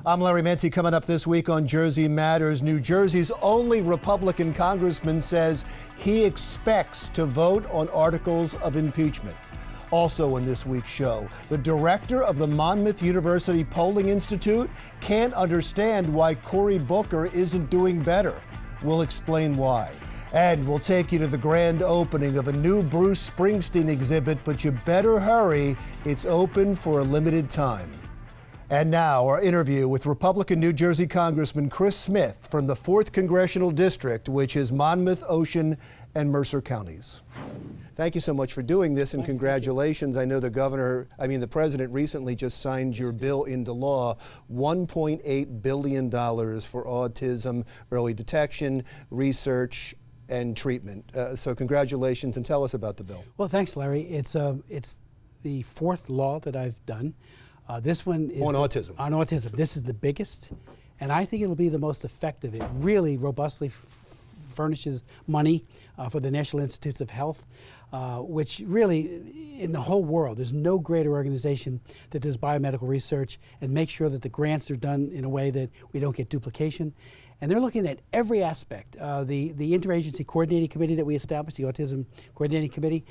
I'm Larry Mendte. Coming up this week on Jersey Matters, New Jersey's only Republican congressman says he expects to vote on articles of impeachment. Also in this week's show, the director of the Monmouth University Polling Institute can't understand why Cory Booker isn't doing better. We'll explain why. And we'll take you to the grand opening of a new Bruce Springsteen exhibit, but you better hurry. It's open for a limited time. And now, our interview with Republican New Jersey Congressman Chris Smith from the 4th Congressional District, which is Monmouth, Ocean, and Mercer counties. Thank you so much for doing this, and congratulations. I know the president recently just signed your bill into law, $1.8 billion for autism, early detection, research, and treatment. So congratulations, and tell us about the bill. Well, thanks, Larry. It's the fourth law that I've done. This one is on autism. On autism. This is the biggest, and I think it'll be the most effective. It really robustly furnishes money for the National Institutes of Health, which really, in the whole world, there's no greater organization that does biomedical research and makes sure that the grants are done in a way that we don't get duplication. And they're looking at every aspect. The Interagency Coordinating Committee that we established, the Autism Coordinating Committee,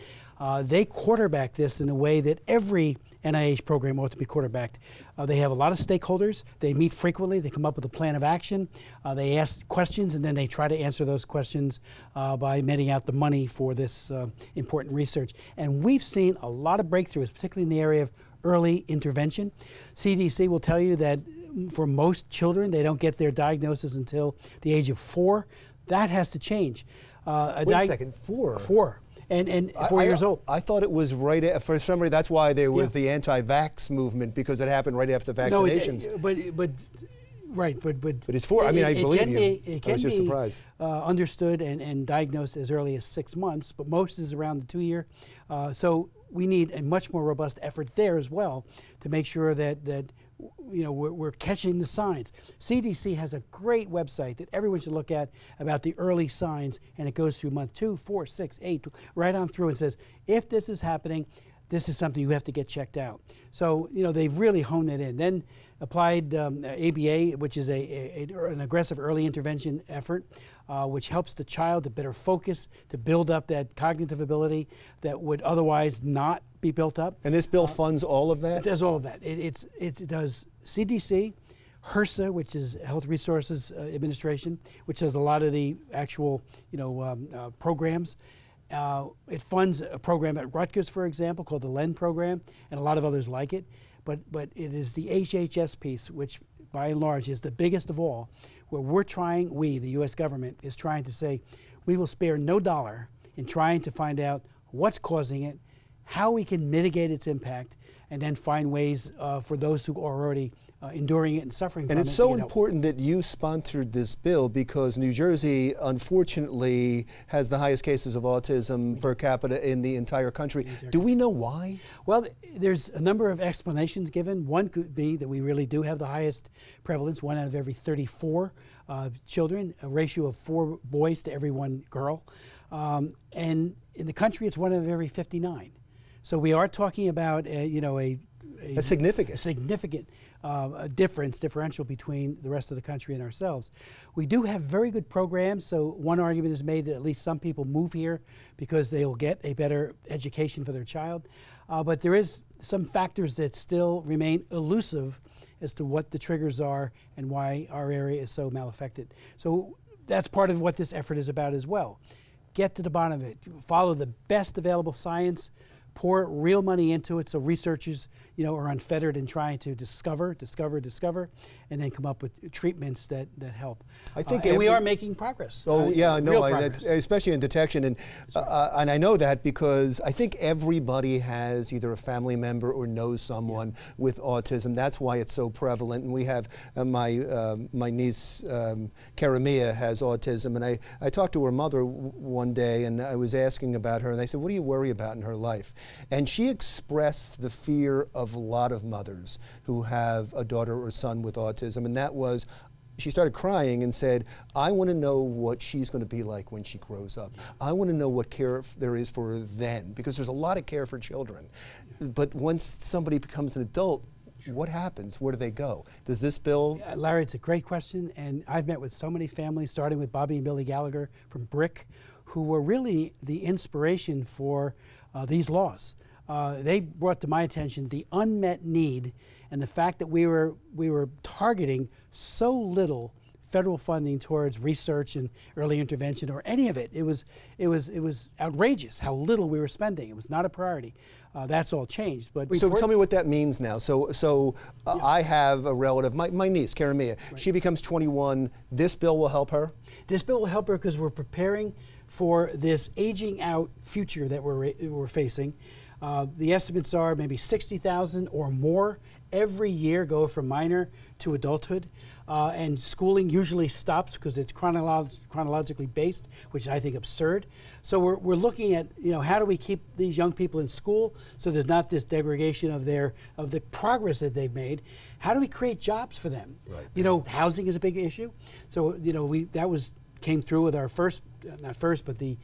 they quarterback this in a way that every NIH program ought to be quarterbacked. They have a lot of stakeholders. They meet frequently. They come up with a plan of action. They ask questions, and then they try to answer those questions by meting out the money for this important research. And we've seen a lot of breakthroughs, particularly in the area of early intervention. CDC will tell you that for most children, they don't get their diagnosis until the age of 4. That has to change. Wait a second, 4? 4. And 4 years old. I thought it was right for somebody. That's why there was the anti-vax movement, because it happened right after vaccinations. No, but it's 4. I mean, I believe you. It I was just surprised. Understood and diagnosed as early as 6 months, but most is around the 2 year. So we need a much more robust effort there as well to make sure that we're catching the signs. CDC has a great website that everyone should look at about the early signs, and it goes through month 2, 4, 6, 8, right on through, and says, if this is happening, this is something you have to get checked out. So, they've really honed it in. Then applied ABA, which is an aggressive early intervention effort, which helps the child to better focus, to build up that cognitive ability that would otherwise not be built up. And this bill funds all of that? It does all of that. It does CDC, HRSA, which is Health Resources Administration, which does a lot of the actual programs. It funds a program at Rutgers, for example, called the LEN program, and a lot of others like it. But it is the HHS piece, which by and large is the biggest of all, where the U.S. government, is trying to say, we will spare no dollar in trying to find out what's causing it, how we can mitigate its impact, and then find ways for those who are already enduring it and suffering from it. And it's so important that you sponsored this bill, because New Jersey, unfortunately, has the highest cases of autism per capita in the entire country. Do we know why? Well, there's a number of explanations given. One could be that we really do have the highest prevalence, 1 out of every 34 children, a ratio of 4 boys to every 1 girl. And in the country, it's 1 out of every 59. So we are talking about a significant differential between the rest of the country and ourselves. We do have very good programs, so one argument is made that at least some people move here because they will get a better education for their child. But there is some factors that still remain elusive as to what the triggers are and why our area is so malaffected. So that's part of what this effort is about as well. Get to the bottom of it. Follow the best available science. Pour real money into it so researchers, are unfettered in trying to discover, and then come up with treatments that help. I think and we are making progress. Especially in detection. And I know that because I think everybody has either a family member or knows someone with autism. That's why it's so prevalent. And we have my niece, Karamia, has autism. And I talked to her mother one day, and I was asking about her, and I said, what do you worry about in her life? And she expressed the fear of a lot of mothers who have a daughter or son with autism, and that was, she started crying and said, I want to know what she's going to be like when she grows up. I want to know what care there is for her then, because there's a lot of care for children. But once somebody becomes an adult, what happens? Where do they go? Does this bill? Larry, it's a great question, and I've met with so many families, starting with Bobby and Billy Gallagher from Brick, who were really the inspiration for these laws. They brought to my attention the unmet need and the fact that we were targeting so little federal funding towards research and early intervention or any of it. It was outrageous how little we were spending. It was not a priority. That's all changed. But so tell me what that means now. So I have a relative, my niece, Karamia. Right. She becomes 21. This bill will help her? This bill will help her because we're preparing for this aging out future that we're facing. The estimates are maybe 60,000 or more every year go from minor to adulthood. And schooling usually stops because it's chronologically based, which I think absurd. So we're looking at, how do we keep these young people in school so there's not this degradation of the progress that they've made? How do we create jobs for them? Right. Housing is a big issue. So came through with our the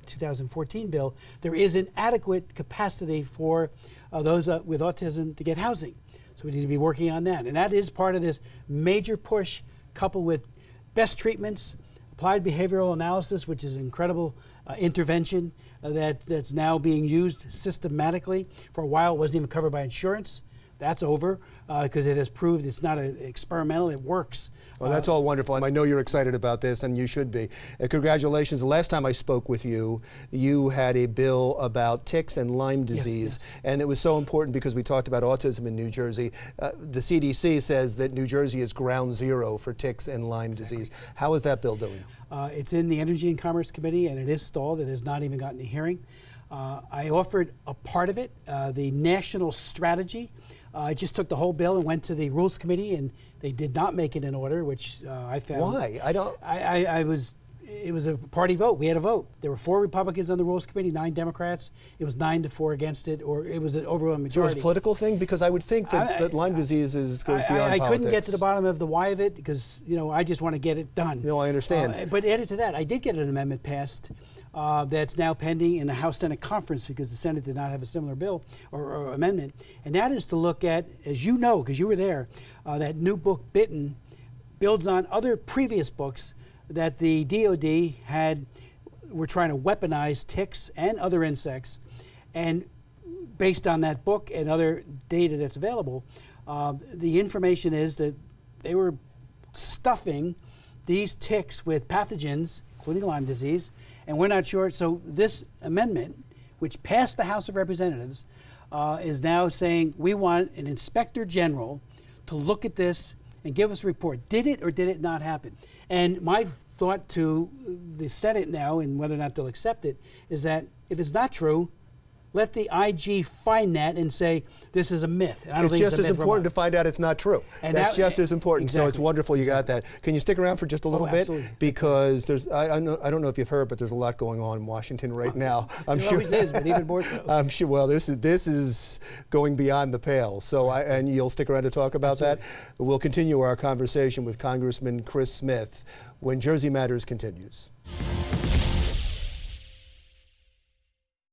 2014 bill. There is an adequate capacity for those with autism to get housing. So we need to be working on that. And that is part of this major push, coupled with best treatments, applied behavioral analysis, which is an incredible intervention that's now being used systematically. For a while, it wasn't even covered by insurance. That's over because it has proved it's not experimental, it works. Well, that's all wonderful. I know you're excited about this, and you should be. Congratulations. The last time I spoke with you, you had a bill about ticks and Lyme disease, yes. And it was so important because we talked about autism in New Jersey. The CDC says that New Jersey is ground zero for ticks and Lyme disease. How is that bill doing? It's in the Energy and Commerce Committee, and it is stalled. It has not even gotten a hearing. I offered a part of it, the national strategy. I just took the whole bill and went to the Rules Committee, and they did not make it in order, which I found. Why? It was a party vote. We had a vote. There were 4 Republicans on the Rules Committee, 9 Democrats. It was 9-4 against it, or it was an overwhelming majority. So it was a political thing? Because I would think that Lyme disease goes beyond politics. I couldn't get to the bottom of the why of it because, I just want to get it done. I understand. But added to that, I did get an amendment passed that's now pending in the House-Senate conference because the Senate did not have a similar bill or amendment. And that is to look at, as you know, because you were there, that new book, Bitten, builds on other previous books that the DOD were trying to weaponize ticks and other insects. And based on that book and other data that's available, the information is that they were stuffing these ticks with pathogens, including Lyme disease, and we're not sure. So this amendment, which passed the House of Representatives, is now saying we want an inspector general to look at this and give us a report. Did it or did it not happen? And my thought to the Senate now, and whether or not they'll accept it, is that if it's not true, let the IG find that and say this is a myth. And I don't it's think just it's as important to find out it's not true. And that's just as important. Exactly. So it's wonderful you got that. Can you stick around for just a little bit? Absolutely. Because I don't know if you've heard, but there's a lot going on in Washington right now. I'm there sure. Always is, but even more so. I'm sure. Well, this is going beyond the pale. So and you'll stick around to talk about Absolutely. that. We'll continue our conversation with Congressman Chris Smith when Jersey Matters continues.